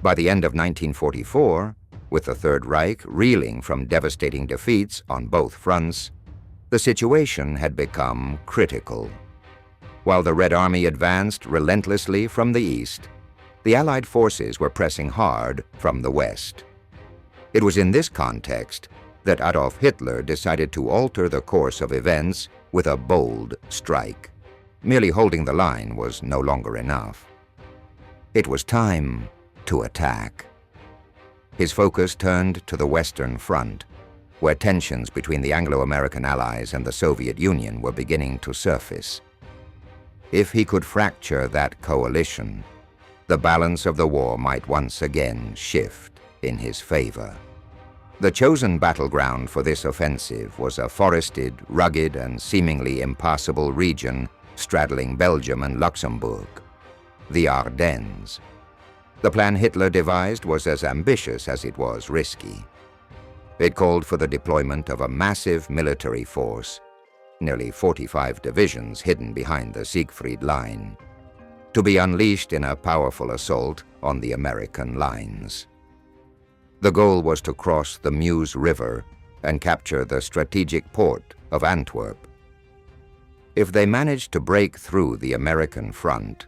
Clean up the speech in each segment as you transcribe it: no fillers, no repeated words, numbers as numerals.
By the end of 1944, with the Third Reich reeling from devastating defeats on both fronts, the situation had become critical. While the Red Army advanced relentlessly from the east, the Allied forces were pressing hard from the west. It was in this context that Adolf Hitler decided to alter the course of events with a bold strike. Merely holding the line was no longer enough. It was time to attack. His focus turned to the Western Front, where tensions between the Anglo-American Allies and the Soviet Union were beginning to surface. If he could fracture that coalition, the balance of the war might once again shift in his favor. The chosen battleground for this offensive was a forested, rugged, and seemingly impassable region straddling Belgium and Luxembourg, the Ardennes. The plan Hitler devised was as ambitious as it was risky. It called for the deployment of a massive military force, nearly 45 divisions hidden behind the Siegfried Line, to be unleashed in a powerful assault on the American lines. The goal was to cross the Meuse River and capture the strategic port of Antwerp. If they managed to break through the American front,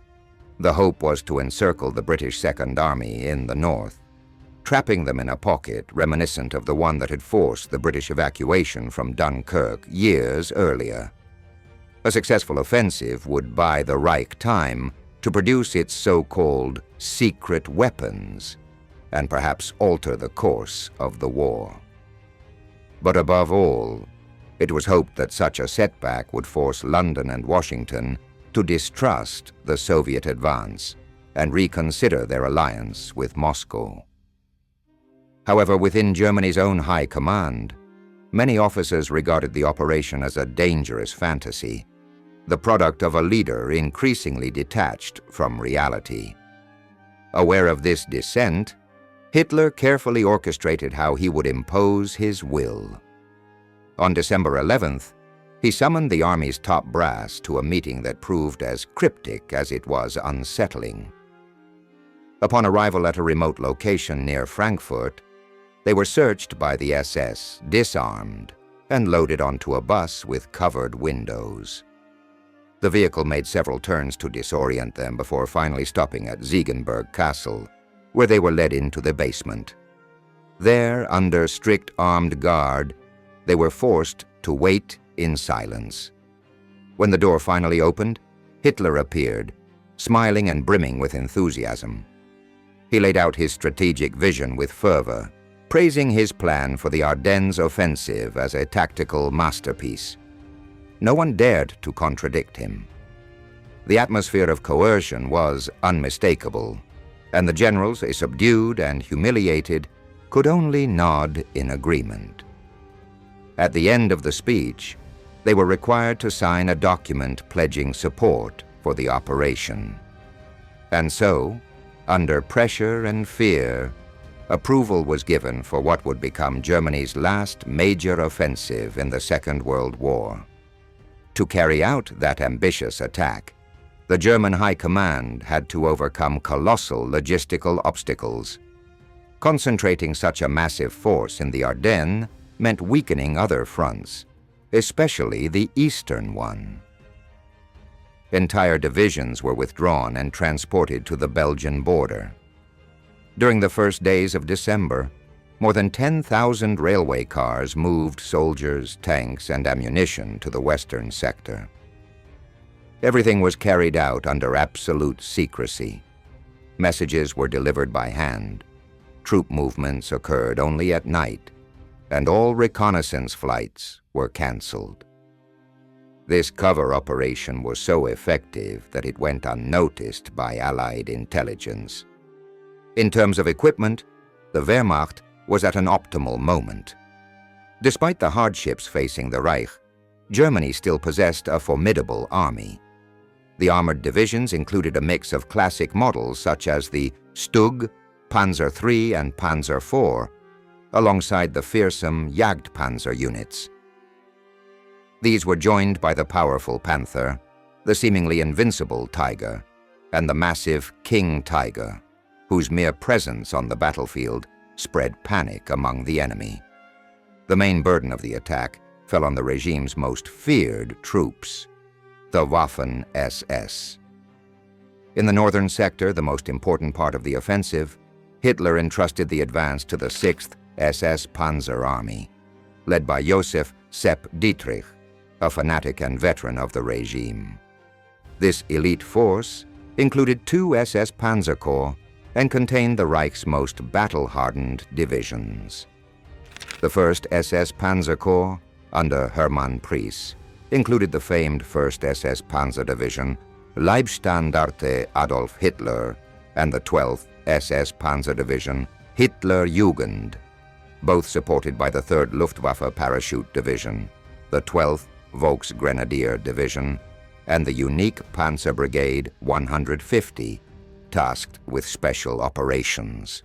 the hope was to encircle the British Second Army in the north, trapping them in a pocket reminiscent of the one that had forced the British evacuation from Dunkirk years earlier. A successful offensive would buy the Reich time to produce its so-called secret weapons and perhaps alter the course of the war. But above all, it was hoped that such a setback would force London and Washington to distrust the Soviet advance and reconsider their alliance with Moscow. However, within Germany's own high command, many officers regarded the operation as a dangerous fantasy, the product of a leader increasingly detached from reality. Aware of this dissent, Hitler carefully orchestrated how he would impose his will. On December 11th, he summoned the army's top brass to a meeting that proved as cryptic as it was unsettling. Upon arrival at a remote location near Frankfurt, they were searched by the SS, disarmed, and loaded onto a bus with covered windows. The vehicle made several turns to disorient them before finally stopping at Ziegenberg Castle, where they were led into the basement. There, under strict armed guard, they were forced to wait in silence. When the door finally opened, Hitler appeared, smiling and brimming with enthusiasm. He laid out his strategic vision with fervor, praising his plan for the Ardennes offensive as a tactical masterpiece. No one dared to contradict him. The atmosphere of coercion was unmistakable, and the generals, subdued and humiliated, could only nod in agreement. At the end of the speech, they were required to sign a document pledging support for the operation. And so, under pressure and fear, approval was given for what would become Germany's last major offensive in the Second World War. To carry out that ambitious attack, the German High Command had to overcome colossal logistical obstacles. Concentrating such a massive force in the Ardennes meant weakening other fronts, especially the eastern one. Entire divisions were withdrawn and transported to the Belgian border. During the first days of December, more than 10,000 railway cars moved soldiers, tanks, and ammunition to the western sector. Everything was carried out under absolute secrecy. Messages were delivered by hand. Troop movements occurred only at night, and all reconnaissance flights were canceled. This cover operation was so effective that it went unnoticed by Allied intelligence. In terms of equipment, the Wehrmacht was at an optimal moment. Despite the hardships facing the Reich, Germany still possessed a formidable army. The armored divisions included a mix of classic models such as the Stug, Panzer III, and Panzer IV, alongside the fearsome Jagdpanzer units. These were joined by the powerful Panther, the seemingly invincible Tiger, and the massive King Tiger, whose mere presence on the battlefield spread panic among the enemy. The main burden of the attack fell on the regime's most feared troops, the Waffen-SS. In the northern sector, the most important part of the offensive, Hitler entrusted the advance to the 6th SS Panzer Army, led by Josef Sepp Dietrich, a fanatic and veteran of the regime. This elite force included 2 SS Panzer Corps and contained the Reich's most battle-hardened divisions. The 1st SS Panzer Corps, under Hermann Priess, included the famed 1st SS Panzer Division, Leibstandarte Adolf Hitler, and the 12th SS Panzer Division, Hitler Jugend, both supported by the 3rd Luftwaffe Parachute Division, the 12th Volksgrenadier Division, and the unique Panzer Brigade 150, tasked with special operations.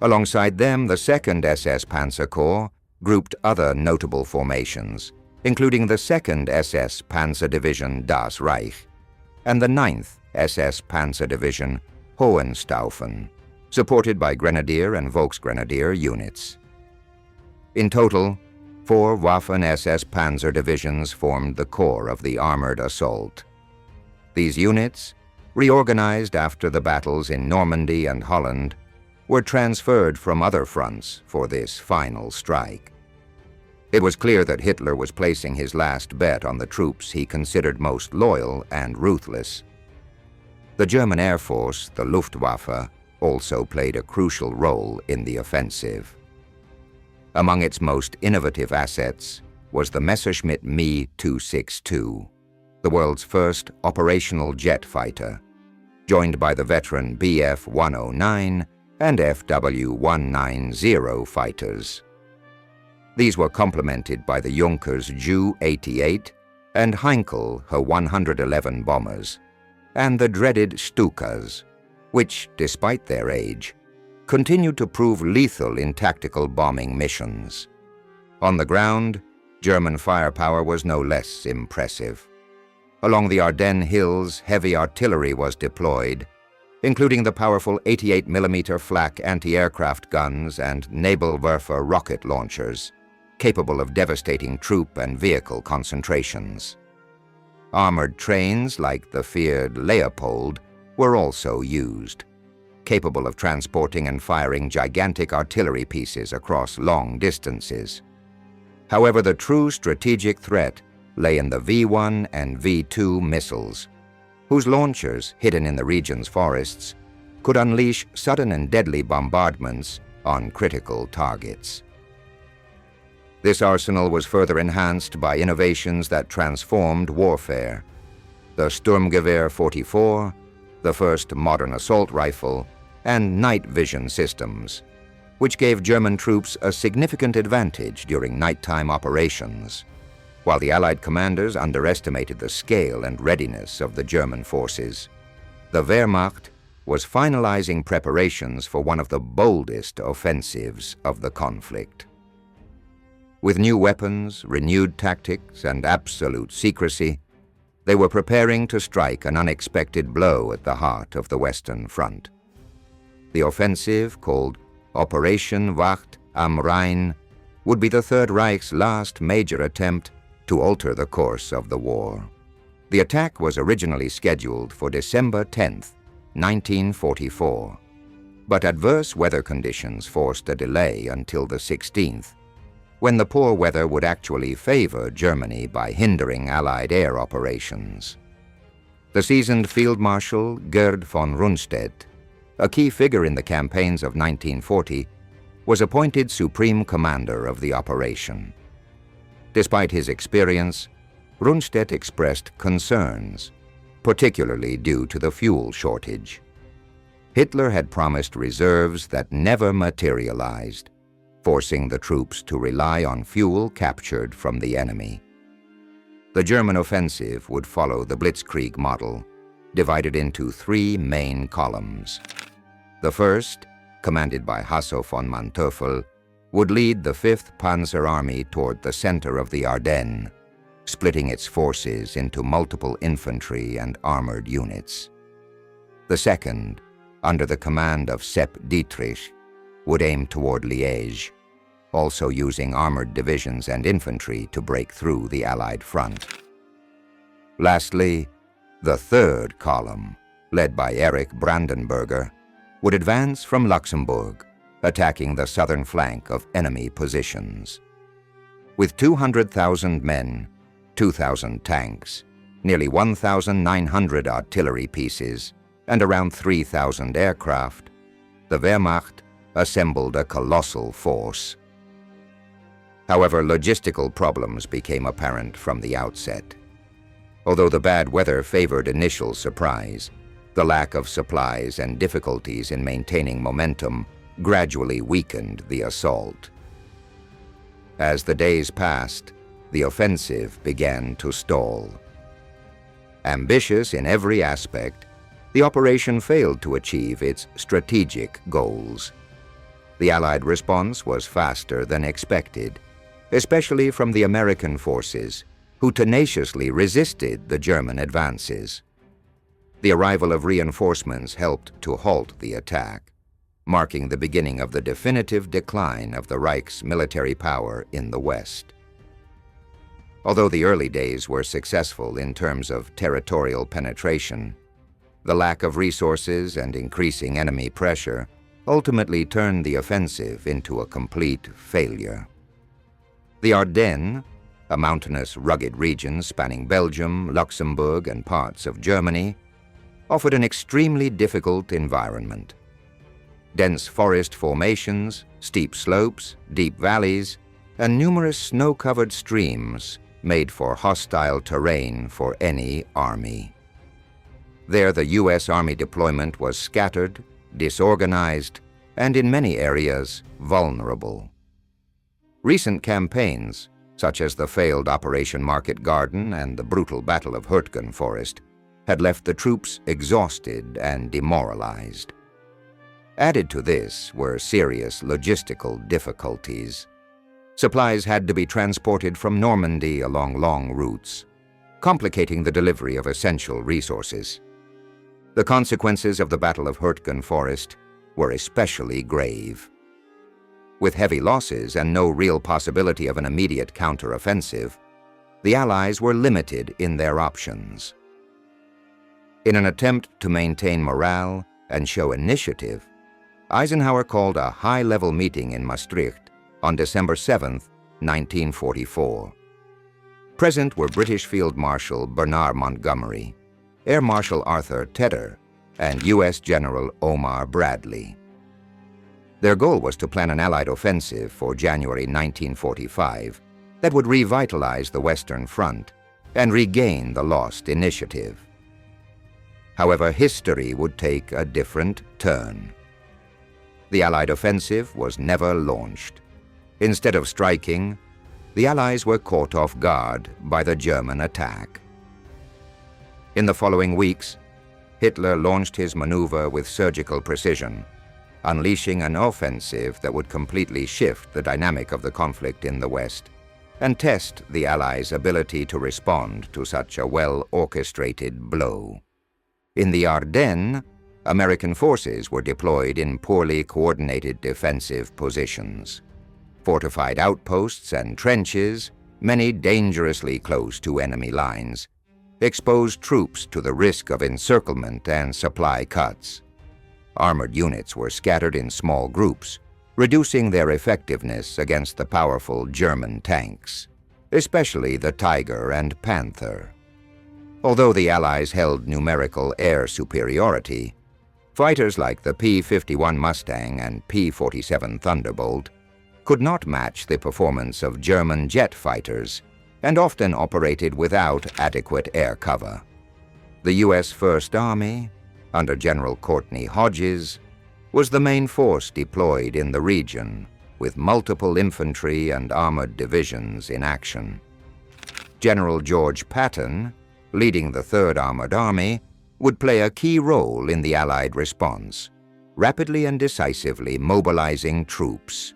Alongside them, the 2nd SS Panzer Corps grouped other notable formations, including the 2nd SS Panzer Division Das Reich and the 9th SS Panzer Division Hohenstaufen, supported by Grenadier and Volksgrenadier units. In total, 4 Waffen-SS Panzer divisions formed the core of the armored assault. These units, reorganized after the battles in Normandy and Holland, were transferred from other fronts for this final strike. It was clear that Hitler was placing his last bet on the troops he considered most loyal and ruthless. The German Air Force, the Luftwaffe, also played a crucial role in the offensive. Among its most innovative assets was the Messerschmitt Me 262, the world's first operational jet fighter, joined by the veteran Bf 109 and FW 190 fighters. These were complemented by the Junkers Ju 88 and Heinkel He 111 bombers, and the dreaded Stukas, which, despite their age, continued to prove lethal in tactical bombing missions. On the ground, German firepower was no less impressive. Along the Ardennes hills, heavy artillery was deployed, including the powerful 88mm flak anti-aircraft guns and Nebelwerfer rocket launchers, capable of devastating troop and vehicle concentrations. Armored trains like the feared Leopold were also used, capable of transporting and firing gigantic artillery pieces across long distances. However, the true strategic threat lay in the V-1 and V-2 missiles, whose launchers, hidden in the region's forests, could unleash sudden and deadly bombardments on critical targets. This arsenal was further enhanced by innovations that transformed warfare: the Sturmgewehr 44, the first modern assault rifle, and night vision systems, which gave German troops a significant advantage during nighttime operations. While the Allied commanders underestimated the scale and readiness of the German forces, the Wehrmacht was finalizing preparations for one of the boldest offensives of the conflict. With new weapons, renewed tactics, and absolute secrecy, they were preparing to strike an unexpected blow at the heart of the Western Front. The offensive, called Operation Wacht am Rhein, would be the Third Reich's last major attempt to alter the course of the war. The attack was originally scheduled for December 10th, 1944, but adverse weather conditions forced a delay until the 16th, when the poor weather would actually favor Germany by hindering Allied air operations. The seasoned Field Marshal Gerd von Rundstedt, a key figure in the campaigns of 1940, was appointed Supreme Commander of the operation. Despite his experience, Rundstedt expressed concerns, particularly due to the fuel shortage. Hitler had promised reserves that never materialized, forcing the troops to rely on fuel captured from the enemy. The German offensive would follow the Blitzkrieg model, divided into 3 main columns. The first, commanded by Hasso von Manteuffel, would lead the 5th Panzer Army toward the center of the Ardennes, splitting its forces into multiple infantry and armored units. The second, under the command of Sepp Dietrich, would aim toward Liège, also using armored divisions and infantry to break through the Allied front. Lastly, the third column, led by Erich Brandenberger, would advance from Luxembourg, attacking the southern flank of enemy positions. With 200,000 men, 2,000 tanks, nearly 1,900 artillery pieces, and around 3,000 aircraft, the Wehrmacht assembled a colossal force. However, logistical problems became apparent from the outset. Although the bad weather favored initial surprise, the lack of supplies and difficulties in maintaining momentum gradually weakened the assault. As the days passed, the offensive began to stall. Ambitious in every aspect, the operation failed to achieve its strategic goals. The Allied response was faster than expected, especially from the American forces, who tenaciously resisted the German advances. The arrival of reinforcements helped to halt the attack, marking the beginning of the definitive decline of the Reich's military power in the West. Although the early days were successful in terms of territorial penetration, the lack of resources and increasing enemy pressure ultimately turned the offensive into a complete failure. The Ardennes, a mountainous, rugged region spanning Belgium, Luxembourg, and parts of Germany, offered an extremely difficult environment. Dense forest formations, steep slopes, deep valleys, and numerous snow-covered streams made for hostile terrain for any army. There, the U.S. Army deployment was scattered, disorganized, and in many areas, vulnerable. Recent campaigns, such as the failed Operation Market Garden and the brutal Battle of Hürtgen Forest, had left the troops exhausted and demoralized. Added to this were serious logistical difficulties. Supplies had to be transported from Normandy along long routes, complicating the delivery of essential resources. The consequences of the Battle of Hürtgen Forest were especially grave. With heavy losses and no real possibility of an immediate counteroffensive, the Allies were limited in their options. In an attempt to maintain morale and show initiative, Eisenhower called a high-level meeting in Maastricht on December 7, 1944. Present were British Field Marshal Bernard Montgomery, Air Marshal Arthur Tedder, and U.S. General Omar Bradley. Their goal was to plan an Allied offensive for January 1945 that would revitalize the Western Front and regain the lost initiative. However, history would take a different turn. The Allied offensive was never launched. Instead of striking, the Allies were caught off guard by the German attack. In the following weeks, Hitler launched his maneuver with surgical precision, unleashing an offensive that would completely shift the dynamic of the conflict in the West and test the Allies' ability to respond to such a well-orchestrated blow. In the Ardennes, American forces were deployed in poorly coordinated defensive positions. Fortified outposts and trenches, many dangerously close to enemy lines, exposed troops to the risk of encirclement and supply cuts. Armored units were scattered in small groups, reducing their effectiveness against the powerful German tanks, especially the Tiger and Panther. Although the Allies held numerical air superiority, fighters like the P-51 Mustang and P-47 Thunderbolt could not match the performance of German jet fighters and often operated without adequate air cover. The U.S. First Army, under General Courtney Hodges, was the main force deployed in the region, with multiple infantry and armored divisions in action. General George Patton, leading the Third Armored Army, would play a key role in the Allied response, rapidly and decisively mobilizing troops.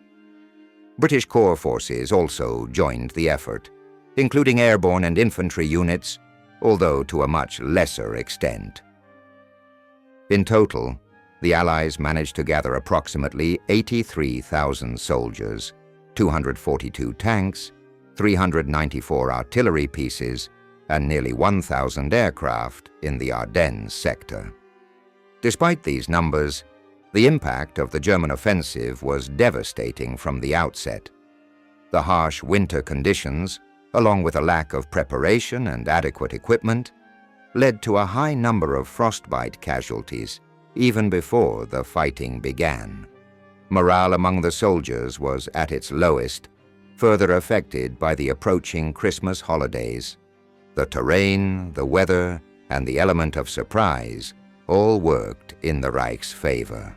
British Corps forces also joined the effort, including airborne and infantry units, although to a much lesser extent. In total, the Allies managed to gather approximately 83,000 soldiers, 242 tanks, 394 artillery pieces, and nearly 1,000 aircraft in the Ardennes sector. Despite these numbers, the impact of the German offensive was devastating from the outset. The harsh winter conditions, along with a lack of preparation and adequate equipment, led to a high number of frostbite casualties even before the fighting began. Morale among the soldiers was at its lowest, further affected by the approaching Christmas holidays. The terrain, the weather, and the element of surprise all worked in the Reich's favor.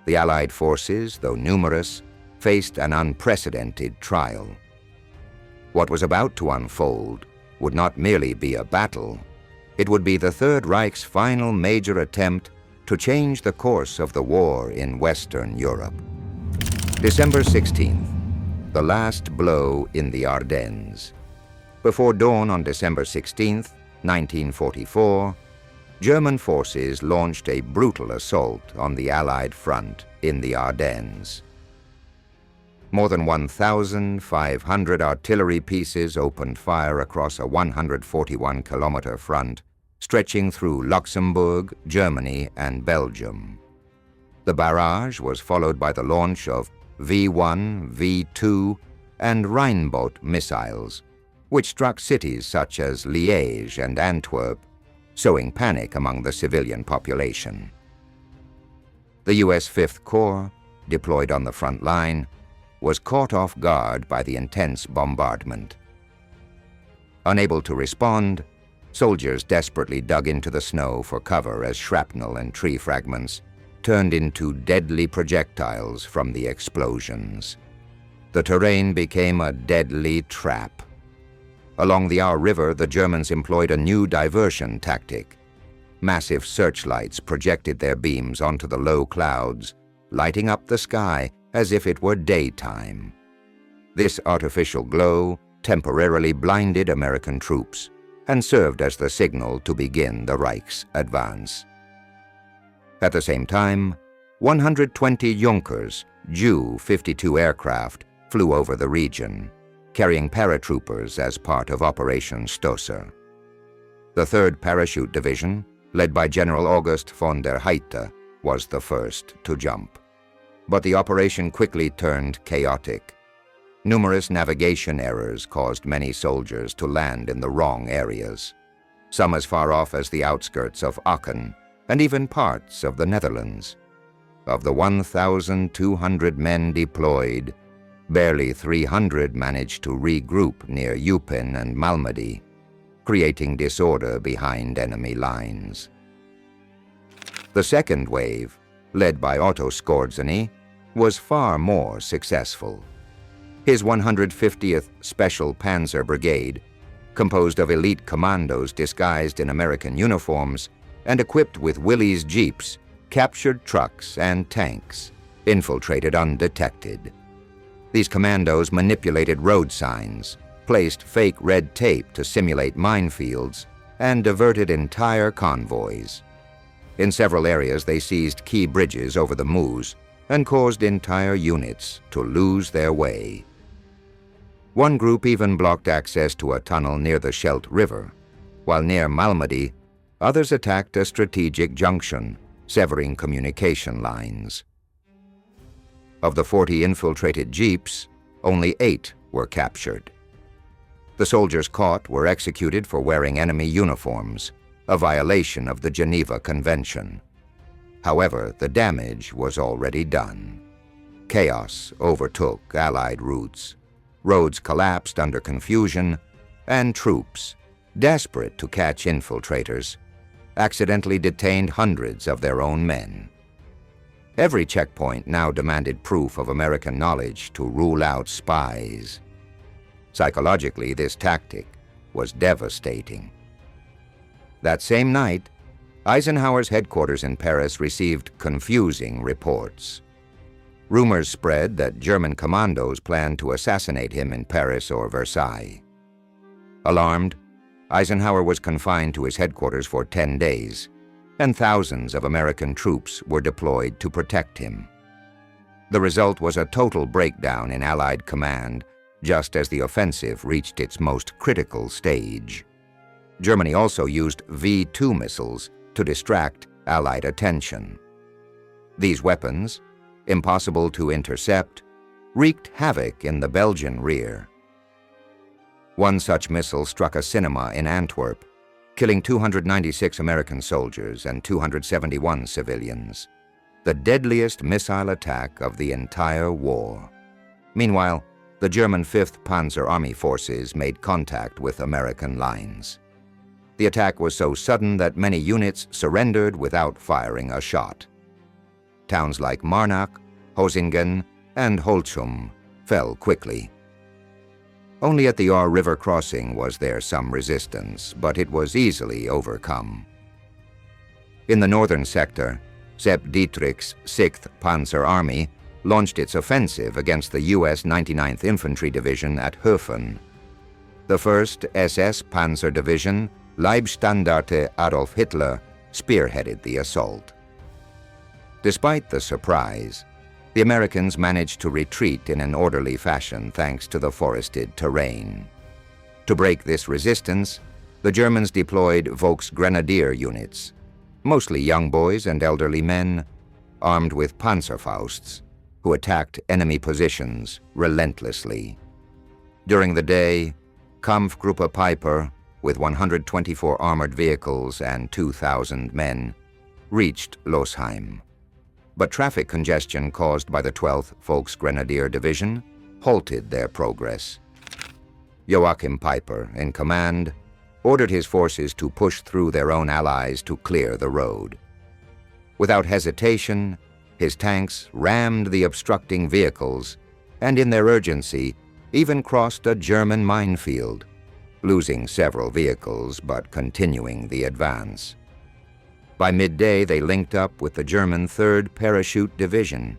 The Allied forces, though numerous, faced an unprecedented trial. What was about to unfold would not merely be a battle, it would be the Third Reich's final major attempt to change the course of the war in Western Europe. December 16th, the last blow in the Ardennes. Before dawn on December 16th, 1944, German forces launched a brutal assault on the Allied front in the Ardennes. More than 1,500 artillery pieces opened fire across a 141-kilometer front stretching through Luxembourg, Germany, and Belgium. The barrage was followed by the launch of V-1, V-2, and Rheinbote missiles, which struck cities such as Liège and Antwerp, sowing panic among the civilian population. The U.S. Fifth Corps, deployed on the front line, was caught off guard by the intense bombardment. Unable to respond, soldiers desperately dug into the snow for cover as shrapnel and tree fragments turned into deadly projectiles from the explosions. The terrain became a deadly trap. Along the Our River, the Germans employed a new diversion tactic. Massive searchlights projected their beams onto the low clouds, lighting up the sky as if it were daytime. This artificial glow temporarily blinded American troops and served as the signal to begin the Reich's advance. At the same time, 120 Junkers, Ju-52 aircraft, flew over the region, carrying paratroopers as part of Operation Stoesser. The 3rd Parachute Division, led by General August von der Heydte, was the first to jump. But the operation quickly turned chaotic. Numerous navigation errors caused many soldiers to land in the wrong areas, some as far off as the outskirts of Aachen and even parts of the Netherlands. Of the 1,200 men deployed, barely 300 managed to regroup near Eupen and Malmedy, creating disorder behind enemy lines. The second wave, led by Otto Skorzeny, was far more successful. His 150th Special Panzer Brigade, composed of elite commandos disguised in American uniforms and equipped with Willys jeeps, captured trucks and tanks, infiltrated undetected. These commandos manipulated road signs, placed fake red tape to simulate minefields, and diverted entire convoys. In several areas, they seized key bridges over the Meuse and caused entire units to lose their way. One group even blocked access to a tunnel near the Scheldt River, while near Malmedy, others attacked a strategic junction, severing communication lines. Of the 40 infiltrated jeeps, only 8 were captured. The soldiers caught were executed for wearing enemy uniforms, a violation of the Geneva Convention. However, the damage was already done. Chaos overtook Allied routes. Roads collapsed under confusion, and troops, desperate to catch infiltrators, accidentally detained hundreds of their own men. Every checkpoint now demanded proof of American knowledge to rule out spies. Psychologically, this tactic was devastating. That same night, Eisenhower's headquarters in Paris received confusing reports. Rumors spread that German commandos planned to assassinate him in Paris or Versailles. Alarmed, Eisenhower was confined to his headquarters for 10 days and thousands of American troops were deployed to protect him. The result was a total breakdown in Allied command, just as the offensive reached its most critical stage. Germany also used V-2 missiles to distract Allied attention. These weapons, impossible to intercept, wreaked havoc in the Belgian rear. One such missile struck a cinema in Antwerp, killing 296 American soldiers and 271 civilians, the deadliest missile attack of the entire war. Meanwhile, the German 5th Panzer Army forces made contact with American lines. The attack was so sudden that many units surrendered without firing a shot. Towns like Marnach, Hosingen, and Holzum fell quickly. Only at the Aar River crossing was there some resistance, but it was easily overcome. In the northern sector, Sepp Dietrich's 6th Panzer Army launched its offensive against the U.S. 99th Infantry Division at Höfen. The 1st SS Panzer Division, Leibstandarte Adolf Hitler, spearheaded the assault. Despite the surprise, the Americans managed to retreat in an orderly fashion thanks to the forested terrain. To break this resistance, the Germans deployed Volksgrenadier units, mostly young boys and elderly men, armed with Panzerfausts, who attacked enemy positions relentlessly. During the day, Kampfgruppe Peiper, with 124 armored vehicles and 2,000 men, reached Losheim. But traffic congestion caused by the 12th Volksgrenadier Division halted their progress. Joachim Peiper, in command, ordered his forces to push through their own allies to clear the road. Without hesitation, his tanks rammed the obstructing vehicles and, in their urgency, even crossed a German minefield, losing several vehicles but continuing the advance. By midday, they linked up with the German 3rd Parachute Division.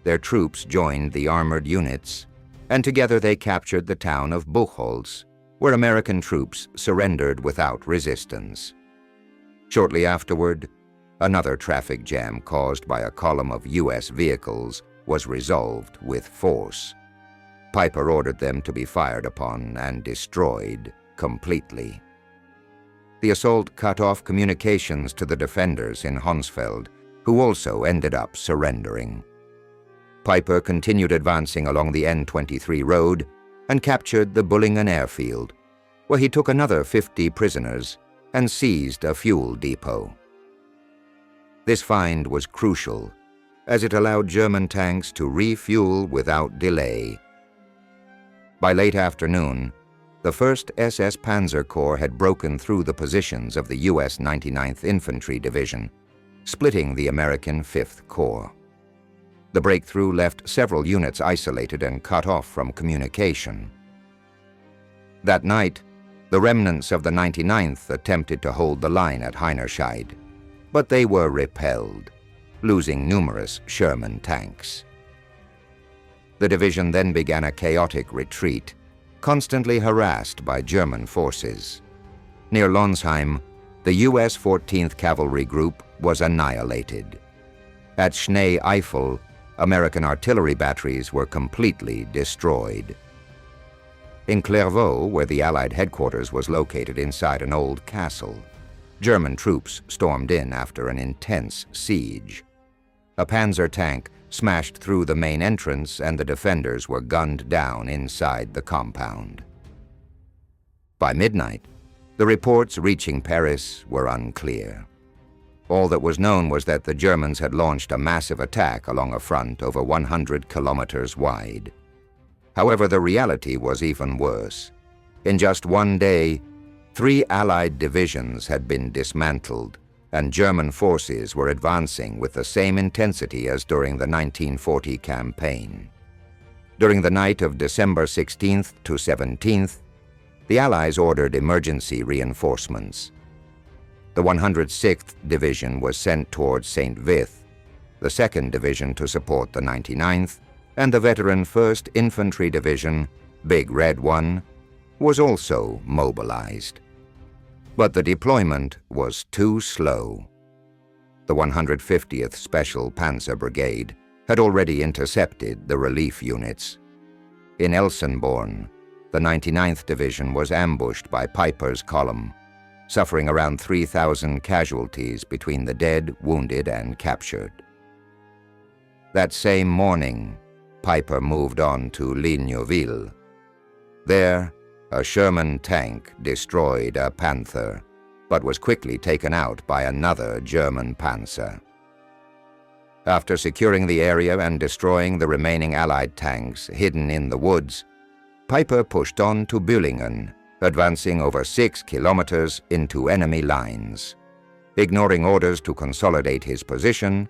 Their troops joined the armored units, and together they captured the town of Buchholz, where American troops surrendered without resistance. Shortly afterward, another traffic jam caused by a column of U.S. vehicles was resolved with force. Peiper ordered them to be fired upon and destroyed completely. The assault cut off communications to the defenders in Honsfeld, who also ended up surrendering. Peiper continued advancing along the N23 road and captured the Bullingen airfield, where he took another 50 prisoners and seized a fuel depot. This find was crucial, as it allowed German tanks to refuel without delay. By late afternoon, the 1st SS Panzer Corps had broken through the positions of the U.S. 99th Infantry Division, splitting the American 5th Corps. The breakthrough left several units isolated and cut off from communication. That night, the remnants of the 99th attempted to hold the line at Heinerscheid, but they were repelled, losing numerous Sherman tanks. The division then began a chaotic retreat, constantly harassed by German forces. Near Lonsheim, the U.S. 14th Cavalry Group was annihilated. At Schnee-Eifel, American artillery batteries were completely destroyed. In Clairvaux, where the Allied headquarters was located inside an old castle, German troops stormed in after an intense siege. A panzer tank smashed through the main entrance and the defenders were gunned down inside the compound. By midnight, the reports reaching Paris were unclear. All that was known was that the Germans had launched a massive attack along a front over 100 kilometers wide. However, the reality was even worse. In just one day, 3 Allied divisions had been dismantled, and German forces were advancing with the same intensity as during the 1940 campaign. During the night of December 16th to 17th, the Allies ordered emergency reinforcements. The 106th Division was sent towards St. Vith, the 2nd Division to support the 99th, and the veteran 1st Infantry Division, Big Red One, was also mobilized. But the deployment was too slow. the 150th Special Panzer Brigade had already intercepted the relief units. In Elsenborn, the 99th Division was ambushed by Piper's column, suffering around 3,000 casualties between the dead, wounded, and captured. That same morning, Piper moved on to Ligneville. There, a Sherman tank destroyed a Panther, but was quickly taken out by another German Panzer. After securing the area and destroying the remaining Allied tanks hidden in the woods, Piper pushed on to Bühlingen, advancing over 6 kilometers into enemy lines. Ignoring orders to consolidate his position,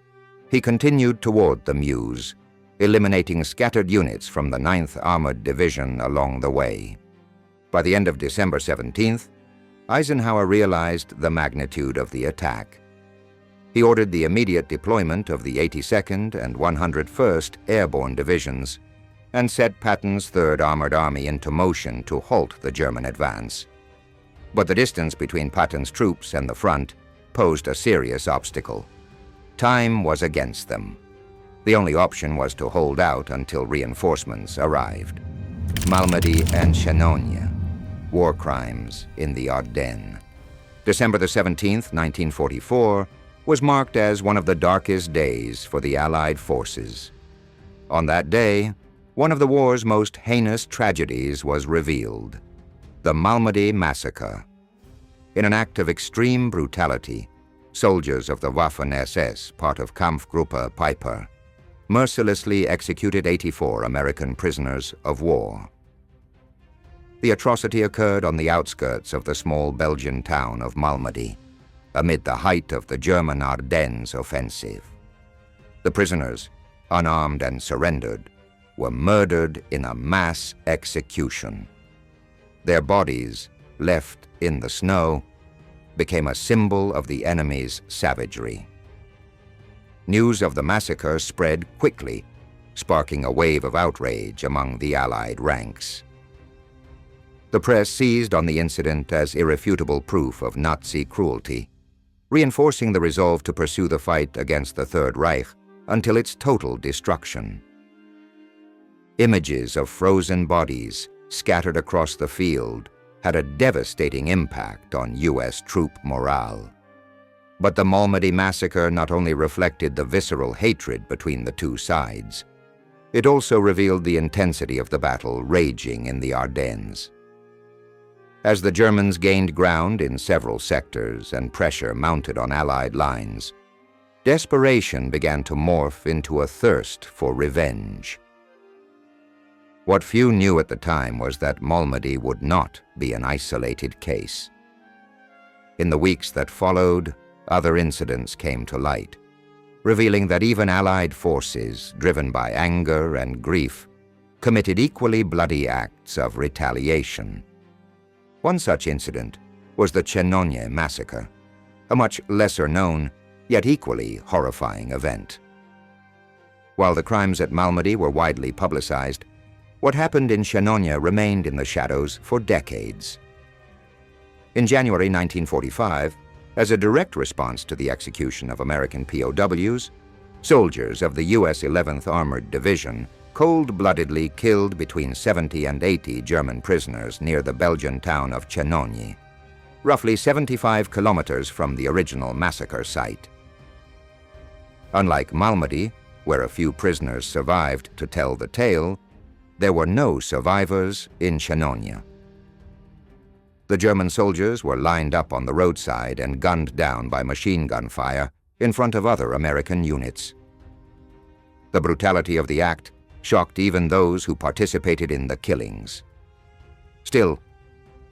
he continued toward the Meuse, eliminating scattered units from the 9th Armored Division along the way. By the end of December 17th, Eisenhower realized the magnitude of the attack. He ordered the immediate deployment of the 82nd and 101st Airborne Divisions and set Patton's Third Armored Army into motion to halt the German advance. But the distance between Patton's troops and the front posed a serious obstacle. Time was against them. The only option was to hold out until reinforcements arrived. Malmedy and Chenogne, war crimes in the Ardennes. December the 17th, 1944, was marked as one of the darkest days for the Allied forces. On that day, one of the war's most heinous tragedies was revealed: the Malmedy Massacre. In an act of extreme brutality, soldiers of the Waffen-SS, part of Kampfgruppe Piper, mercilessly executed 84 American prisoners of war. The atrocity occurred on the outskirts of the small Belgian town of Malmedy, amid the height of the German Ardennes offensive. The prisoners, unarmed and surrendered, were murdered in a mass execution. Their bodies, left in the snow, became a symbol of the enemy's savagery. News of the massacre spread quickly, sparking a wave of outrage among the Allied ranks. The press seized on the incident as irrefutable proof of Nazi cruelty, reinforcing the resolve to pursue the fight against the Third Reich until its total destruction. Images of frozen bodies scattered across the field had a devastating impact on U.S. troop morale. But the Malmedy Massacre not only reflected the visceral hatred between the two sides, it also revealed the intensity of the battle raging in the Ardennes. As the Germans gained ground in several sectors and pressure mounted on Allied lines, desperation began to morph into a thirst for revenge. What few knew at the time was that Malmedy would not be an isolated case. In the weeks that followed, other incidents came to light, revealing that even Allied forces, driven by anger and grief, committed equally bloody acts of retaliation. One such incident was the Chenogne Massacre, a much lesser-known, yet equally horrifying event. While the crimes at Malmedy were widely publicized, what happened in Chenogne remained in the shadows for decades. In January 1945, as a direct response to the execution of American POWs, soldiers of the U.S. 11th Armored Division cold-bloodedly killed between 70 and 80 German prisoners near the Belgian town of Chenogne, roughly 75 kilometers from the original massacre site. Unlike Malmedy, where a few prisoners survived to tell the tale, there were no survivors in Chenogne. The German soldiers were lined up on the roadside and gunned down by machine gun fire in front of other American units. The brutality of the act shocked even those who participated in the killings. Still,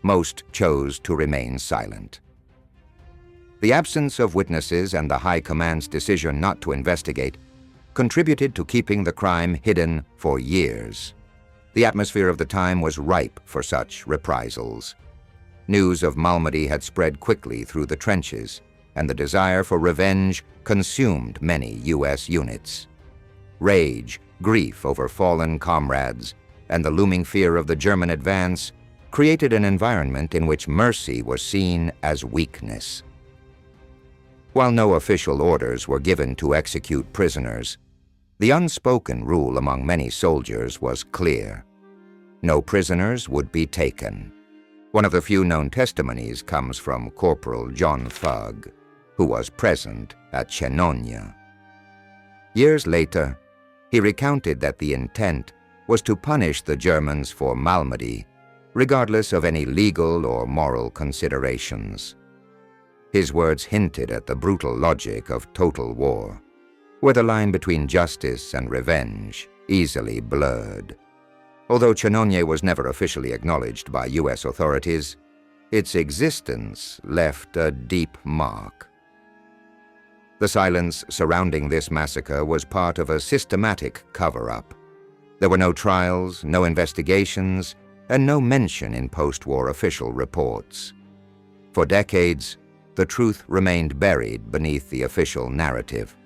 most chose to remain silent. The absence of witnesses and the High Command's decision not to investigate contributed to keeping the crime hidden for years. The atmosphere of the time was ripe for such reprisals. News of Malmedy had spread quickly through the trenches, and the desire for revenge consumed many U.S. units. Rage, grief over fallen comrades, and the looming fear of the German advance created an environment in which mercy was seen as weakness. While no official orders were given to execute prisoners, the unspoken rule among many soldiers was clear. No prisoners would be taken. One of the few known testimonies comes from Corporal John Fugg, who was present at Chenogne. Years later, he recounted that the intent was to punish the Germans for Malmedy, regardless of any legal or moral considerations. His words hinted at the brutal logic of total war, where the line between justice and revenge easily blurred. Although Chenogne was never officially acknowledged by U.S. authorities, its existence left a deep mark. The silence surrounding this massacre was part of a systematic cover-up. There were no trials, no investigations, and no mention in post-war official reports. For decades, the truth remained buried beneath the official narrative,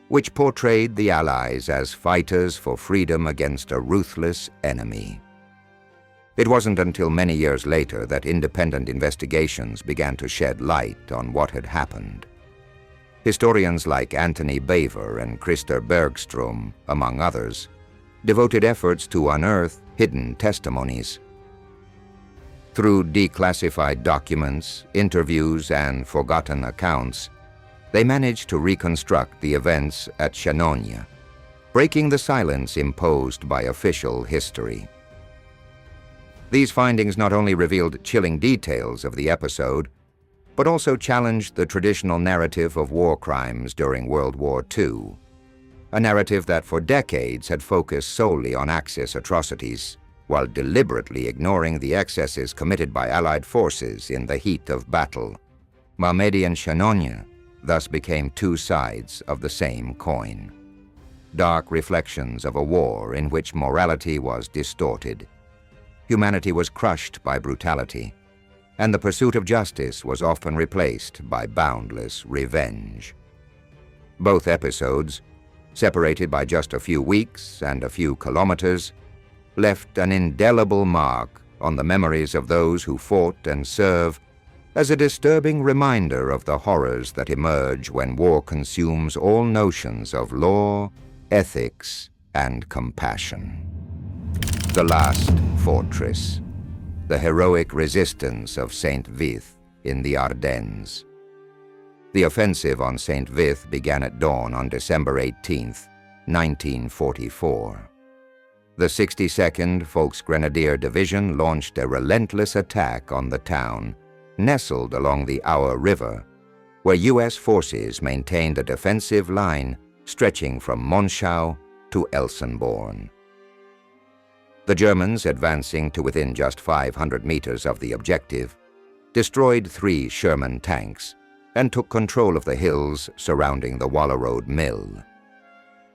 which portrayed the Allies as fighters for freedom against a ruthless enemy. It wasn't until many years later that independent investigations began to shed light on what had happened. Historians like Anthony Baver and Christer Bergstrom, among others, devoted efforts to unearth hidden testimonies. Through declassified documents, interviews, and forgotten accounts, they managed to reconstruct the events at Chenogne, breaking the silence imposed by official history. These findings not only revealed chilling details of the episode, but also challenged the traditional narrative of war crimes during World War II, a narrative that for decades had focused solely on Axis atrocities, while deliberately ignoring the excesses committed by Allied forces in the heat of battle. Malmedy and Chenogne thus became two sides of the same coin. Dark reflections of a war in which morality was distorted. Humanity was crushed by brutality, and the pursuit of justice was often replaced by boundless revenge. Both episodes, separated by just a few weeks and a few kilometers, left an indelible mark on the memories of those who fought and served, as a disturbing reminder of the horrors that emerge when war consumes all notions of law, ethics, and compassion. The Last Fortress, the heroic resistance of St. Vith in the Ardennes. The offensive on St. Vith began at dawn on December 18, 1944. The 62nd Volksgrenadier Division launched a relentless attack on the town, nestled along the Aue River, where U.S. forces maintained a defensive line stretching from Monschau to Elsenborn. The Germans, advancing to within just 500 meters of the objective, destroyed 3 Sherman tanks and took control of the hills surrounding the Wallerode Mill.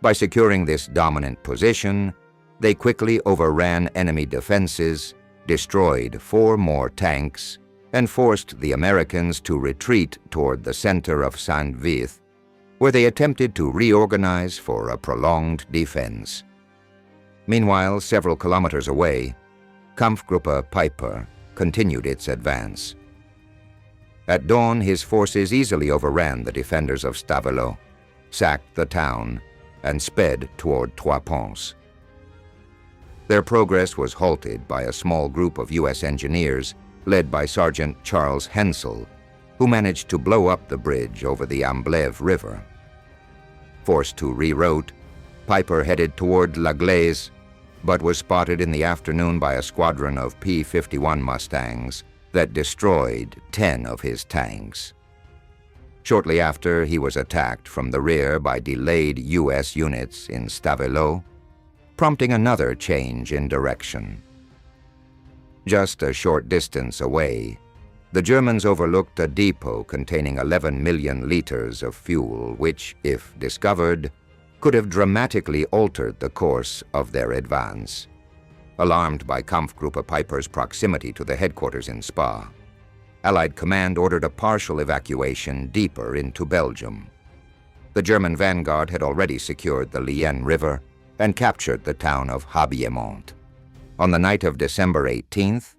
By securing this dominant position, they quickly overran enemy defenses, destroyed 4 more tanks, and forced the Americans to retreat toward the center of St. Vith, where they attempted to reorganize for a prolonged defense. Meanwhile, several kilometers away, Kampfgruppe Peiper continued its advance. At dawn, his forces easily overran the defenders of Stavelot, sacked the town, and sped toward Trois Ponts. Their progress was halted by a small group of U.S. engineers led by Sergeant Charles Hensel, who managed to blow up the bridge over the Amblève River. Forced to reroute, Peiper headed toward La Glaise, but was spotted in the afternoon by a squadron of P-51 Mustangs that destroyed 10 of his tanks. Shortly after, he was attacked from the rear by delayed U.S. units in Stavelot, prompting another change in direction. Just a short distance away, the Germans overlooked a depot containing 11 million liters of fuel which, if discovered, could have dramatically altered the course of their advance. Alarmed by Kampfgruppe Peiper's proximity to the headquarters in Spa, Allied command ordered a partial evacuation deeper into Belgium. The German vanguard had already secured the Lienne River and captured the town of Habiemont. On the night of December 18th,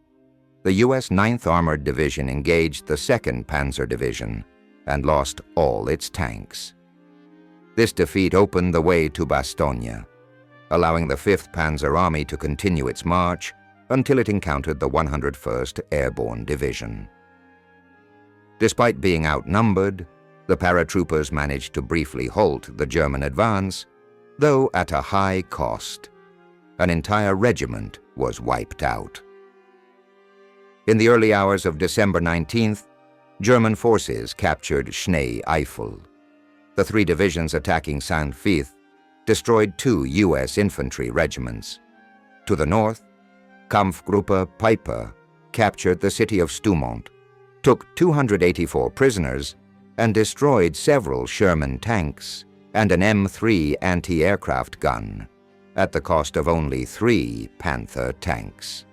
the U.S. 9th Armored Division engaged the 2nd Panzer Division, and lost all its tanks. This defeat opened the way to Bastogne, allowing the 5th Panzer Army to continue its march until it encountered the 101st Airborne Division. Despite being outnumbered, the paratroopers managed to briefly halt the German advance, though at a high cost. An entire regiment was wiped out. In the early hours of December 19th, German forces captured Schnee-Eifel. The 3 divisions attacking Saint-Vith destroyed 2 U.S. infantry regiments. To the north, Kampfgruppe Peiper captured the city of Stoumont, took 284 prisoners, and destroyed several Sherman tanks and an M3 anti-aircraft gun at the cost of only 3 Panther tanks.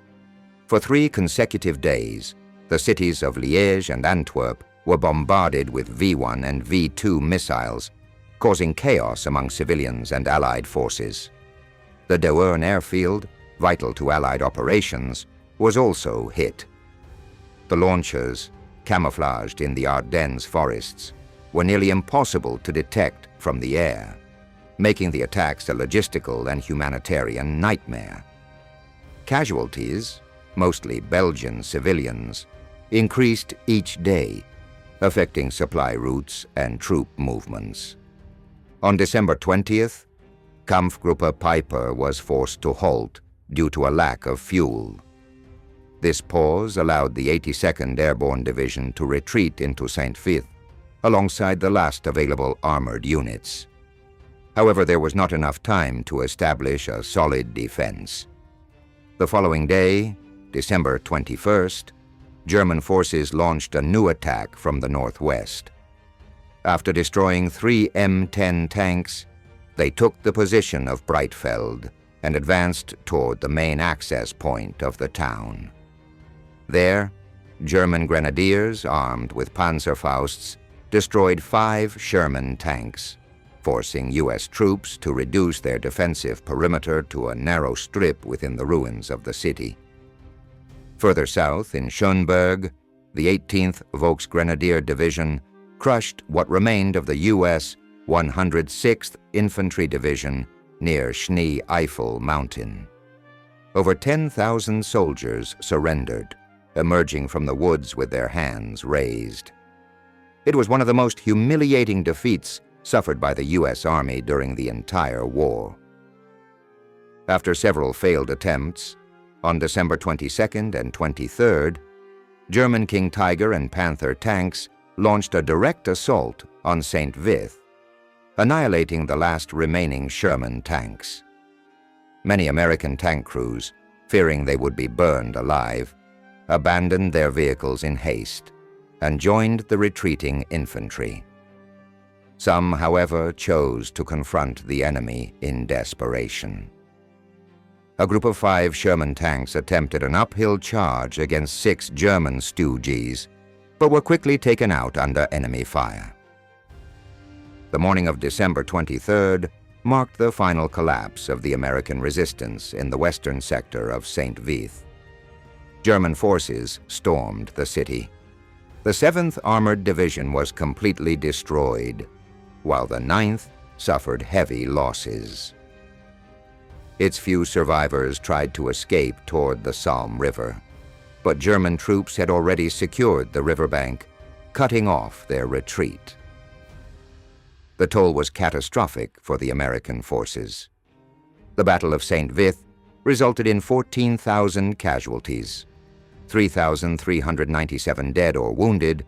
For 3 consecutive days, the cities of Liège and Antwerp were bombarded with V-1 and V-2 missiles, causing chaos among civilians and Allied forces. The Deurne airfield, vital to Allied operations, was also hit. The launchers, camouflaged in the Ardennes forests, were nearly impossible to detect from the air, making the attacks a logistical and humanitarian nightmare. Casualties, mostly Belgian civilians, increased each day, affecting supply routes and troop movements. On December 20th, Kampfgruppe Peiper was forced to halt due to a lack of fuel. This pause allowed the 82nd Airborne Division to retreat into Saint-Vith, alongside the last available armored units. However, there was not enough time to establish a solid defense. The following day, December 21st, German forces launched a new attack from the northwest. After destroying 3 M10 tanks, they took the position of Breitfeld and advanced toward the main access point of the town. There, German grenadiers armed with Panzerfausts destroyed 5 Sherman tanks, forcing U.S. troops to reduce their defensive perimeter to a narrow strip within the ruins of the city. Further south, in Schönberg, the 18th Volksgrenadier Division crushed what remained of the U.S. 106th Infantry Division near Schnee-Eifel Mountain. Over 10,000 soldiers surrendered, emerging from the woods with their hands raised. It was one of the most humiliating defeats suffered by the U.S. Army during the entire war. After several failed attempts, on December 22nd and 23rd, German King Tiger and Panther tanks launched a direct assault on Saint-Vith, annihilating the last remaining Sherman tanks. Many American tank crews, fearing they would be burned alive, abandoned their vehicles in haste and joined the retreating infantry. Some, however, chose to confront the enemy in desperation. A group of 5 Sherman tanks attempted an uphill charge against 6 German Stooges, but were quickly taken out under enemy fire. The morning of December 23rd marked the final collapse of the American resistance in the western sector of Saint-Vith. German forces stormed the city. The 7th Armored Division was completely destroyed, while the 9th suffered heavy losses. Its few survivors tried to escape toward the Somme River, but German troops had already secured the riverbank, cutting off their retreat. The toll was catastrophic for the American forces. The Battle of Saint-Vith resulted in 14,000 casualties, 3,397 dead or wounded,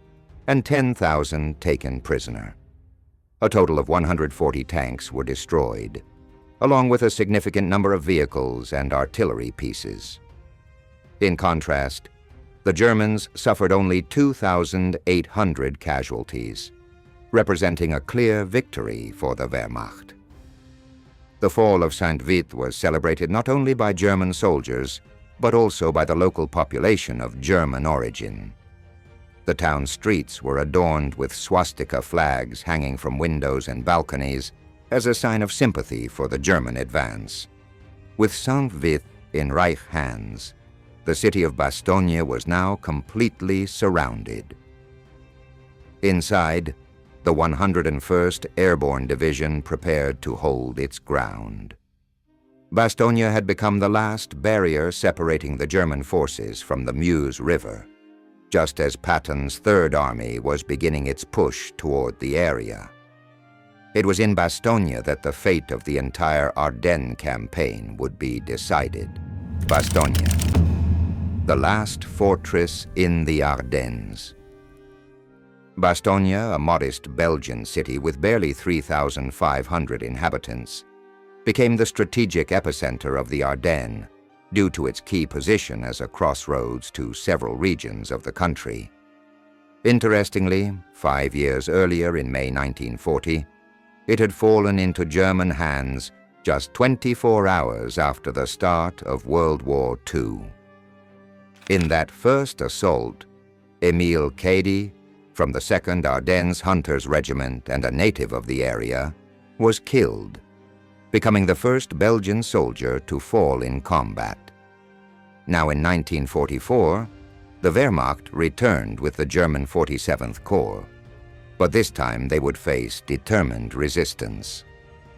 and 10,000 taken prisoner. A total of 140 tanks were destroyed, along with a significant number of vehicles and artillery pieces. In contrast, the Germans suffered only 2,800 casualties, representing a clear victory for the Wehrmacht. The fall of Saint-Vith was celebrated not only by German soldiers, but also by the local population of German origin. The town streets were adorned with swastika flags hanging from windows and balconies as a sign of sympathy for the German advance. With Saint-Vith in Reich hands, the city of Bastogne was now completely surrounded. Inside, the 101st Airborne Division prepared to hold its ground. Bastogne had become the last barrier separating the German forces from the Meuse River, just as Patton's Third Army was beginning its push toward the area. It was in Bastogne that the fate of the entire Ardennes campaign would be decided. Bastogne, the last fortress in the Ardennes. Bastogne, a modest Belgian city with barely 3,500 inhabitants, became the strategic epicenter of the Ardennes due to its key position as a crossroads to several regions of the country. Interestingly, 5 years earlier in May 1940, it had fallen into German hands just 24 hours after the start of World War II. In that first assault, Emile Cady, from the 2nd Ardennes Hunters Regiment and a native of the area, was killed, becoming the first Belgian soldier to fall in combat. Now in 1944, the Wehrmacht returned with the German 47th Corps, but this time they would face determined resistance.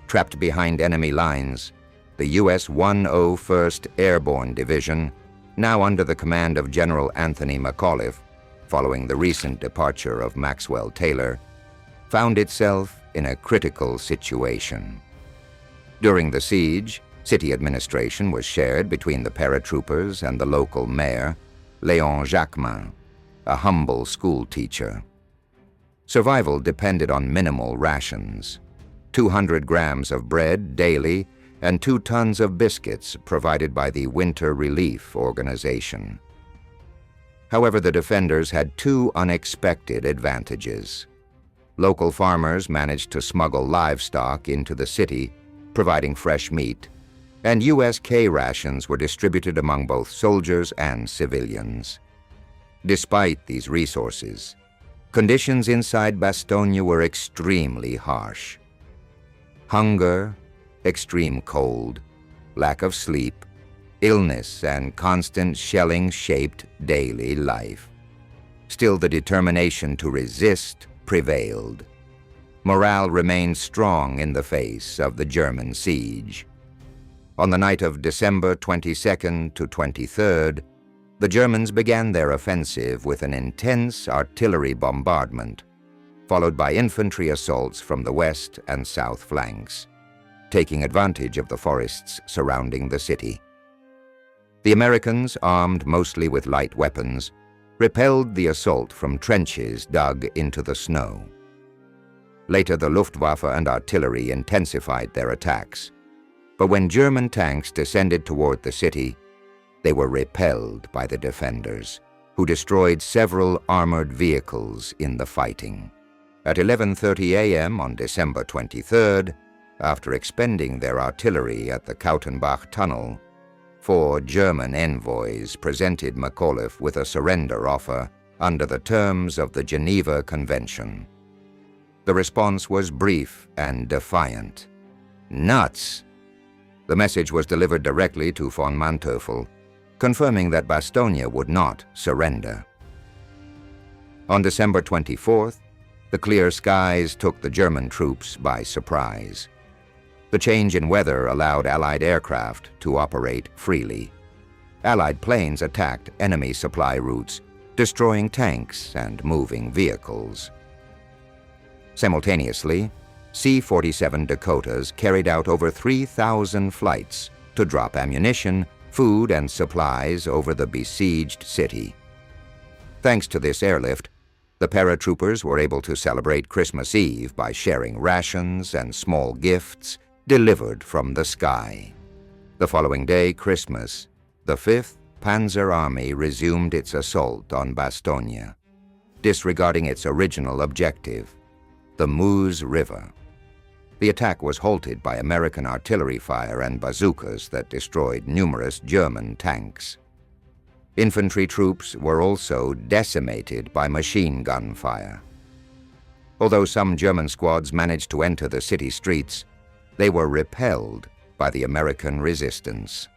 Trapped behind enemy lines, the U.S. 101st Airborne Division, now under the command of General Anthony McAuliffe, following the recent departure of Maxwell Taylor, found itself in a critical situation. During the siege, city administration was shared between the paratroopers and the local mayor, Léon Jacquemin, a humble school teacher. Survival depended on minimal rations, 200 grams of bread daily and 2 tons of biscuits provided by the Winter Relief Organization. However, the defenders had 2 unexpected advantages. Local farmers managed to smuggle livestock into the city, providing fresh meat, and USK rations were distributed among both soldiers and civilians. Despite these resources, conditions inside Bastogne were extremely harsh. Hunger, extreme cold, lack of sleep, illness, and constant shelling shaped daily life. Still, the determination to resist prevailed. Morale remained strong in the face of the German siege. On the night of December 22nd to 23rd, the Germans began their offensive with an intense artillery bombardment, followed by infantry assaults from the west and south flanks, taking advantage of the forests surrounding the city. The Americans, armed mostly with light weapons, repelled the assault from trenches dug into the snow. Later, the Luftwaffe and artillery intensified their attacks, but when German tanks descended toward the city, they were repelled by the defenders, who destroyed several armored vehicles in the fighting. At 11:30 a.m. on December 23rd, after expending their artillery at the Kautenbach Tunnel, 4 German envoys presented McAuliffe with a surrender offer under the terms of the Geneva Convention. The response was brief and defiant. "Nuts!" The message was delivered directly to von Manteuffel, confirming that Bastogne would not surrender. On December 24th, the clear skies took the German troops by surprise. The change in weather allowed Allied aircraft to operate freely. Allied planes attacked enemy supply routes, destroying tanks and moving vehicles. Simultaneously, C-47 Dakotas carried out over 3,000 flights to drop ammunition, food, and supplies over the besieged city. Thanks to this airlift, the paratroopers were able to celebrate Christmas Eve by sharing rations and small gifts delivered from the sky. The following day, Christmas, the 5th Panzer Army resumed its assault on Bastogne, disregarding its original objective, the Meuse River. The attack was halted by American artillery fire and bazookas that destroyed numerous German tanks. Infantry troops were also decimated by machine gun fire. Although some German squads managed to enter the city streets, they were repelled by the American resistance.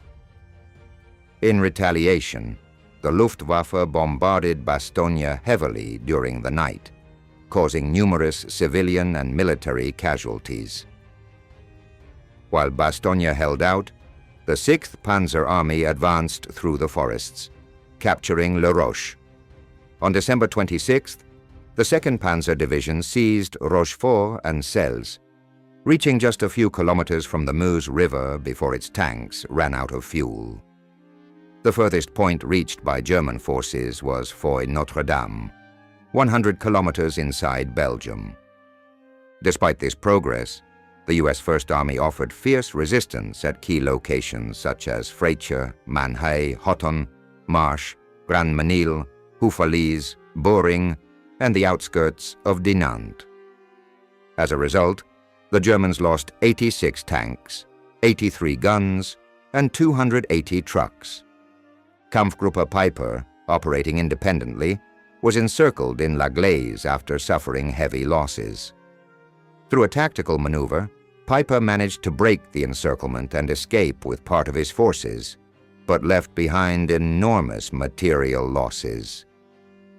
In retaliation, the Luftwaffe bombarded Bastogne heavily during the night, causing numerous civilian and military casualties. While Bastogne held out, the 6th Panzer Army advanced through the forests, capturing Le Roche. On December 26th, the 2nd Panzer Division seized Rochefort and Celles, reaching just a few kilometers from the Meuse River before its tanks ran out of fuel. The furthest point reached by German forces was Foy Notre Dame, 100 kilometers inside Belgium. Despite this progress, the U.S. First Army offered fierce resistance at key locations such as Freiche, Manhay, Hotton, Marche, Grandmesnil, Houffalize, Boring, and the outskirts of Dinant. As a result, the Germans lost 86 tanks, 83 guns, and 280 trucks. Kampfgruppe Peiper, operating independently, was encircled in La Glaise after suffering heavy losses. Through a tactical maneuver, Peiper managed to break the encirclement and escape with part of his forces, but left behind enormous material losses.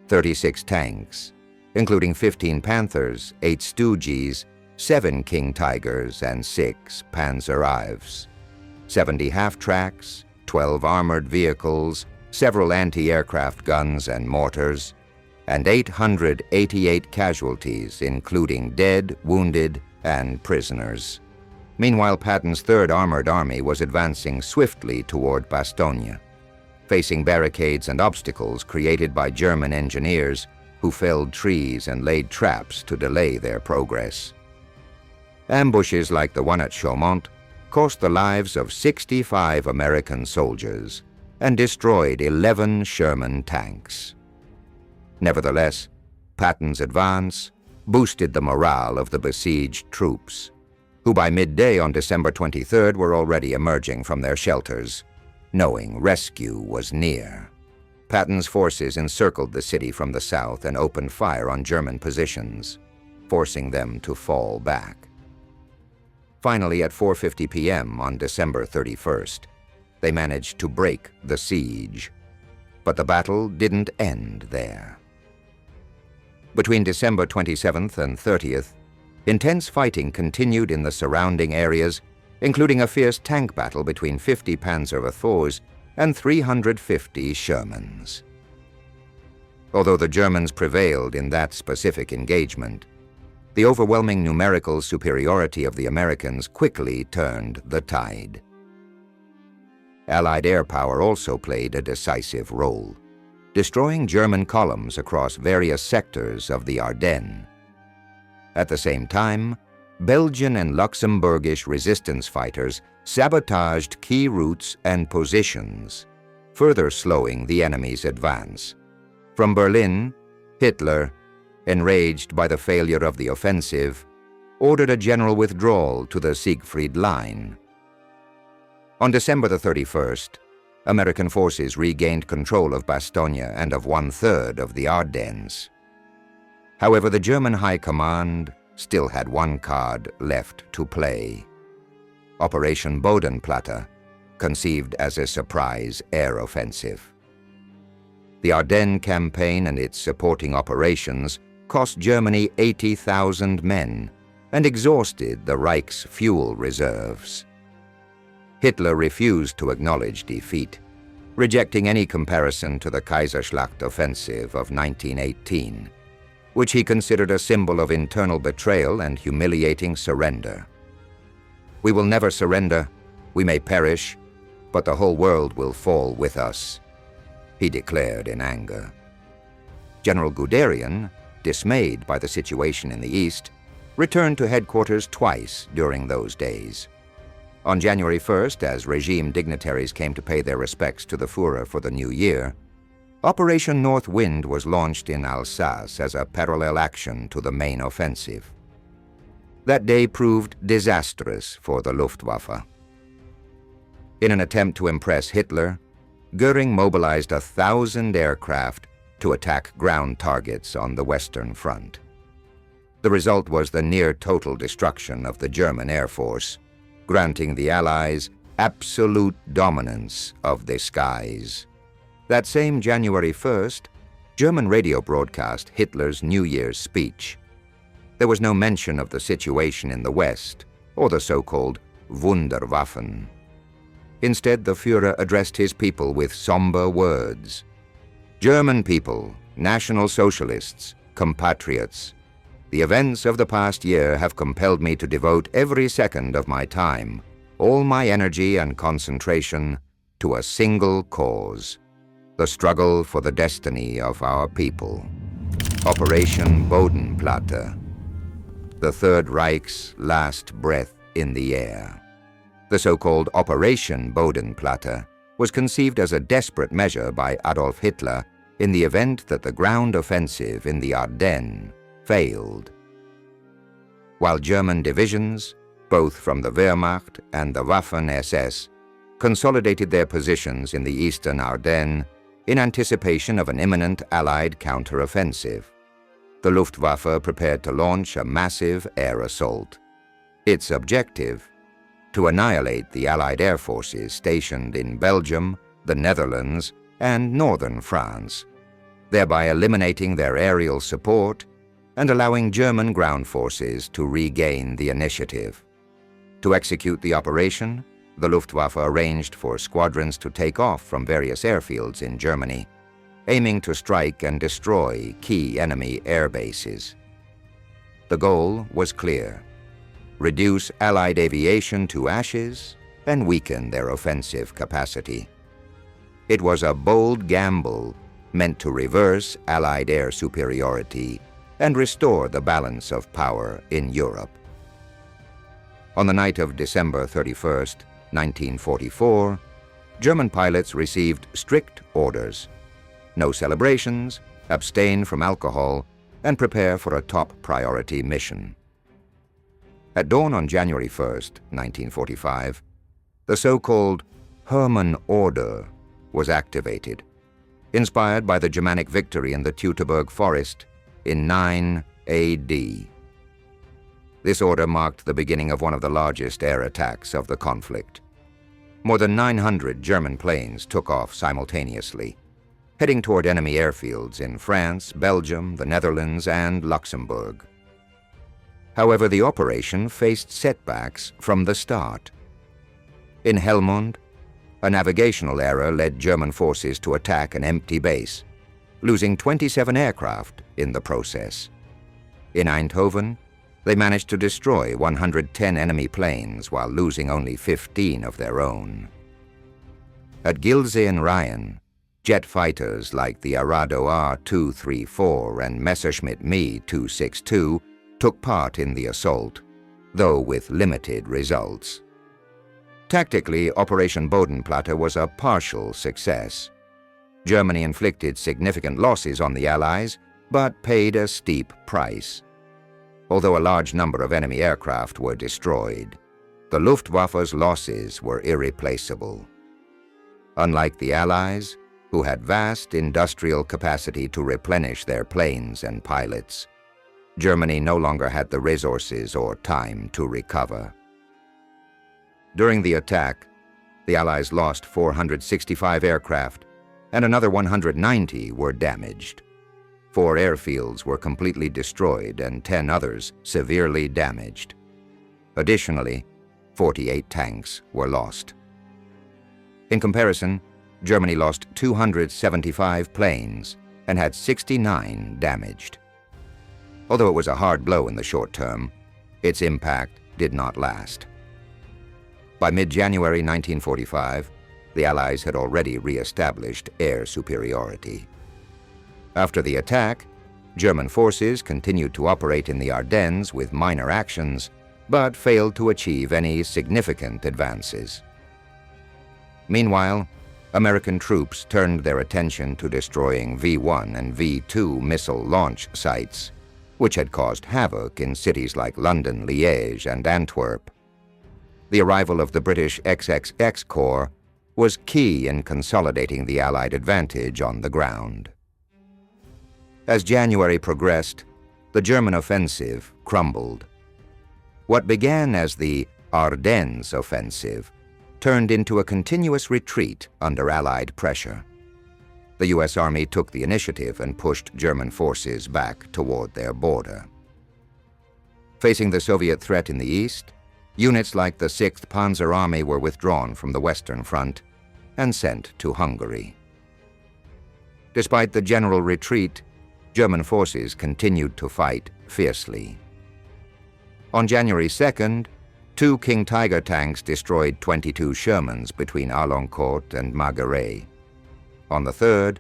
36 tanks, including 15 Panthers, 8 Stooges, 7 King Tigers, and 6 Panzer Ives, 70 half-tracks, 12 armored vehicles, several anti-aircraft guns and mortars, and 888 casualties, including dead, wounded, and prisoners. Meanwhile, Patton's 3rd Armored Army was advancing swiftly toward Bastogne, facing barricades and obstacles created by German engineers who felled trees and laid traps to delay their progress. Ambushes like the one at Chaumont cost the lives of 65 American soldiers and destroyed 11 Sherman tanks. Nevertheless, Patton's advance boosted the morale of the besieged troops, who by midday on December 23rd were already emerging from their shelters, knowing rescue was near. Patton's forces encircled the city from the south and opened fire on German positions, forcing them to fall back. Finally, at 4:50 p.m. on December 31st, they managed to break the siege. But the battle didn't end there. Between December 27th and 30th, intense fighting continued in the surrounding areas, including a fierce tank battle between 50 Panzerwerfers and 350 Shermans. Although the Germans prevailed in that specific engagement, the overwhelming numerical superiority of the Americans quickly turned the tide. Allied air power also played a decisive role, destroying German columns across various sectors of the Ardennes. At the same time, Belgian and Luxembourgish resistance fighters sabotaged key routes and positions, further slowing the enemy's advance. From Berlin, Hitler, enraged by the failure of the offensive, ordered a general withdrawal to the Siegfried Line. On December the 31st, American forces regained control of Bastogne and of 1/3 of the Ardennes. However, the German High Command still had one card left to play: Operation Bodenplatte, conceived as a surprise air offensive. The Ardennes campaign and its supporting operations cost Germany 80,000 men and exhausted the Reich's fuel reserves. Hitler refused to acknowledge defeat, rejecting any comparison to the Kaiserschlacht offensive of 1918, which he considered a symbol of internal betrayal and humiliating surrender. "We will never surrender. We may perish, but the whole world will fall with us," he declared in anger. General Guderian, dismayed by the situation in the east, returned to headquarters twice during those days. On January 1st, as regime dignitaries came to pay their respects to the Führer for the new year, Operation North Wind was launched in Alsace as a parallel action to the main offensive. That day proved disastrous for the Luftwaffe. In an attempt to impress Hitler, Göring mobilized 1,000 aircraft to attack ground targets on the Western Front. The result was the near-total destruction of the German Air Force, granting the Allies absolute dominance of the skies. That same January 1st, German radio broadcast Hitler's New Year's speech. There was no mention of the situation in the West or the so-called Wunderwaffen. Instead, the Führer addressed his people with somber words. German people, National Socialists, compatriots, the events of the past year have compelled me to devote every second of my time, all my energy and concentration, to a single cause, the struggle for the destiny of our people. Operation Bodenplatte, the Third Reich's last breath in the air. The so-called Operation Bodenplatte was conceived as a desperate measure by Adolf Hitler in the event that the ground offensive in the Ardennes failed. While German divisions, both from the Wehrmacht and the Waffen-SS, consolidated their positions in the eastern Ardennes in anticipation of an imminent Allied counter-offensive, the Luftwaffe prepared to launch a massive air assault. Its objective: to annihilate the Allied air forces stationed in Belgium, the Netherlands, and northern France, thereby eliminating their aerial support and allowing German ground forces to regain the initiative. To execute the operation, the Luftwaffe arranged for squadrons to take off from various airfields in Germany, aiming to strike and destroy key enemy air bases. The goal was clear: reduce Allied aviation to ashes and weaken their offensive capacity. It was a bold gamble meant to reverse Allied air superiority and restore the balance of power in Europe. On the night of December 31st, 1944, German pilots received strict orders: no celebrations, abstain from alcohol, and prepare for a top priority mission. At dawn on January 1st, 1945, the so-called Hermann Order was activated, inspired by the Germanic victory in the Teutoburg Forest in 9 AD. This order marked the beginning of one of the largest air attacks of the conflict. More than 900 German planes took off simultaneously, heading toward enemy airfields in France, Belgium, the Netherlands, and Luxembourg. However, the operation faced setbacks from the start. In Helmond, a navigational error led German forces to attack an empty base, losing 27 aircraft in the process. In Eindhoven, they managed to destroy 110 enemy planes while losing only 15 of their own. At Gilsee and Ryan, jet fighters like the Arado R-234 and Messerschmitt Me 262 took part in the assault, though with limited results. Tactically, Operation Bodenplatte was a partial success. Germany inflicted significant losses on the Allies, but paid a steep price. Although a large number of enemy aircraft were destroyed, the Luftwaffe's losses were irreplaceable. Unlike the Allies, who had vast industrial capacity to replenish their planes and pilots, Germany no longer had the resources or time to recover. During the attack, the Allies lost 465 aircraft, and another 190 were damaged. 4 airfields were completely destroyed and 10 others severely damaged. Additionally, 48 tanks were lost. In comparison, Germany lost 275 planes and had 69 damaged. Although it was a hard blow in the short term, its impact did not last. By mid-January 1945, the Allies had already re-established air superiority. After the attack, German forces continued to operate in the Ardennes with minor actions, but failed to achieve any significant advances. Meanwhile, American troops turned their attention to destroying V-1 and V-2 missile launch sites, which had caused havoc in cities like London, Liège, and Antwerp. The arrival of the British XXX Corps was key in consolidating the Allied advantage on the ground. As January progressed, the German offensive crumbled. What began as the Ardennes offensive turned into a continuous retreat under Allied pressure. the U.S. Army took the initiative and pushed German forces back toward their border. Facing the Soviet threat in the east, units like the 6th Panzer Army were withdrawn from the Western Front and sent to Hungary. Despite the general retreat, German forces continued to fight fiercely. On January 2nd, 2 King Tiger tanks destroyed 22 Shermans between Arloncourt and Marguerite. On the 3rd,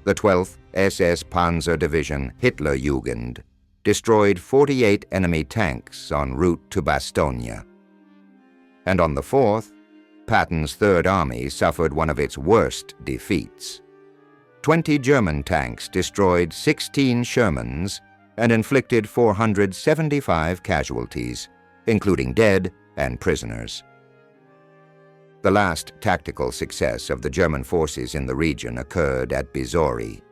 the 12th SS Panzer Division Hitlerjugend destroyed 48 enemy tanks en route to Bastogne. And on the 4th, Patton's Third Army suffered one of its worst defeats. 20 German tanks destroyed 16 Shermans and inflicted 475 casualties, including dead and prisoners. The last tactical success of the German forces in the region occurred at Bizori.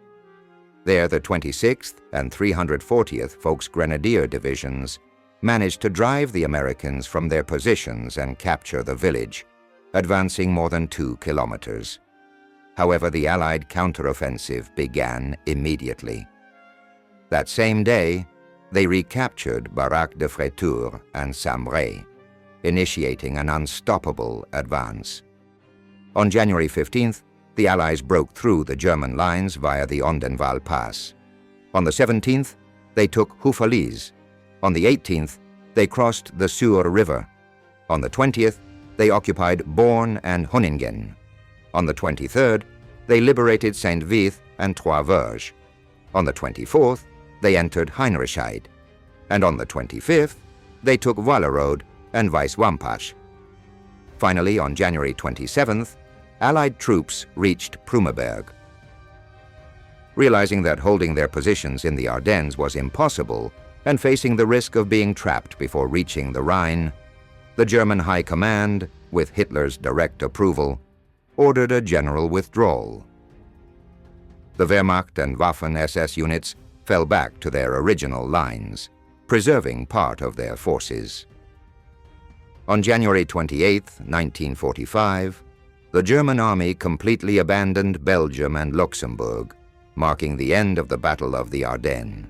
There, the 26th and 340th Volksgrenadier Divisions managed to drive the Americans from their positions and capture the village, advancing more than 2 kilometers. However, the Allied counteroffensive began immediately. That same day, they recaptured Baraque de Frétur and Sambre, initiating an unstoppable advance. On January 15th, the Allies broke through the German lines via the Ondenwall Pass. On the 17th, they took Houffalize. On the 18th, they crossed the Sur River. On the 20th, they occupied Born and Honingen. On the 23rd, they liberated Saint-Vith and Trois-Verges. On the 24th, they entered Heinrichsheide. And on the 25th, they took Wallerode and Weißwampas. Finally, on January 27th, Allied troops reached Prumeberg. Realizing that holding their positions in the Ardennes was impossible, and facing the risk of being trapped before reaching the Rhine, the German High Command, with Hitler's direct approval, ordered a general withdrawal. The Wehrmacht and Waffen-SS units fell back to their original lines, preserving part of their forces. On January 28, 1945, the German army completely abandoned Belgium and Luxembourg, marking the end of the Battle of the Ardennes.